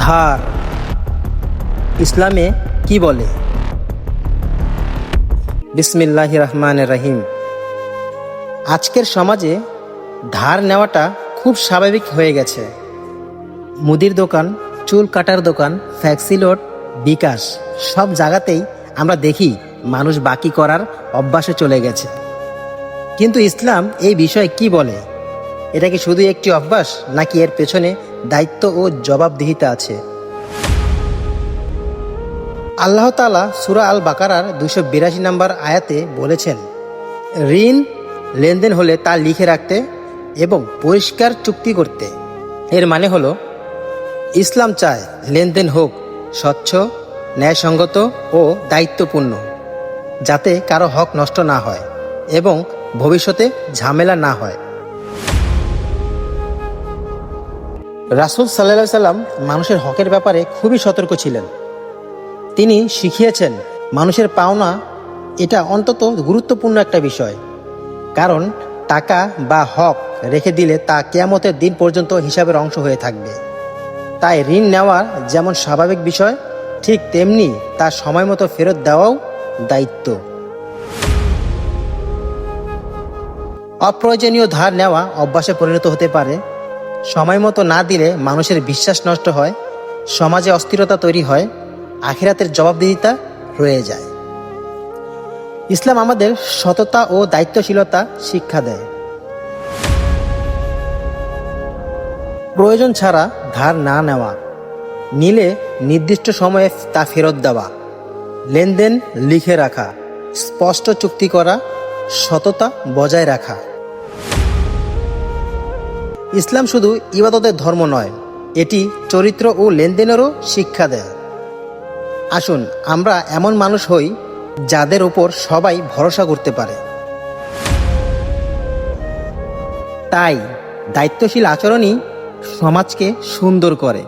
ধার ইসলামে কি বলে? বিসমিল্লাহির রহমানির রহিম। আজকের সমাজে ধার নেওয়াটা খুব স্বাভাবিক হয়ে গেছে। মুদির দোকান, চুল কাটার দোকান, ফ্যাক্সিলোড, বিকাশ সব জায়গাতেই আমরা দেখি মানুষ বাকি করার অভ্যাসে চলে গেছে। কিন্তু ইসলাম এই বিষয়ে কি বলে? এটা কি শুধু একটি অভ্যাস, নাকি এর পেছনে দায়িত্ব ও জবাবদিহিতা আছে? আল্লাহ তাআলা সূরা আল বাকারার 282 নম্বর আয়াতে বলেছেন, ঋণ লেনদেন হলে তা লিখে রাখতে এবং পরিষ্কার চুক্তি করতে। এর মানে হলো ইসলাম চায় লেনদেন হোক স্বচ্ছ, ন্যায়সঙ্গত ও দায়িত্বপূর্ণ, যাতে কারো হক নষ্ট না হয় এবং ভবিষ্যতে ঝামেলা না হয়। রাসূল সাল্লাল্লাহু আলাইহি সাল্লাম মানুষের হকের ব্যাপারে খুবই সতর্ক ছিলেন। তিনি শিখিয়েছেন মানুষের পাওনা এটা অন্তত গুরুত্বপূর্ণ একটা বিষয়, কারণ টাকা বা হক রেখে দিলে তা কিয়ামতের দিন পর্যন্ত হিসাবের অংশ হয়ে থাকবে। তাই ঋণ নেওয়া যেমন স্বাভাবিক বিষয়, ঠিক তেমনি তা সময় মতো ফেরত দেওয়াও দায়িত্ব। অপ্রয়োজনীয় ধার নেওয়া অভ্যাসে পরিণত হতে পারে। সময় মতো না দিলে মানুষের বিশ্বাস নষ্ট হয়, সমাজে অস্থিরতা তৈরি হয়, আখিরাতের জবাবদিহিতা রয়ে যায়। ইসলাম আমাদের সততা ও দায়িত্বশীলতা শিক্ষা দেয়। প্রয়োজন ছাড়া ধার না নেওয়া, নিলে নির্দিষ্ট সময়ে তা ফেরত দেওয়া, লেনদেন লিখে রাখা, স্পষ্ট চুক্তি করা, সততা বজায় রাখা। ইসলাম শুধু ইবাদতের ধর্ম নয়, এটি চরিত্র ও লেনদেনেরও শিক্ষা দেয়। আসুন আমরা এমন মানুষ হই যাদের উপর সবাই ভরসা করতে পারে। তাই দায়িত্বশীল আচরণই সমাজকে সুন্দর করে।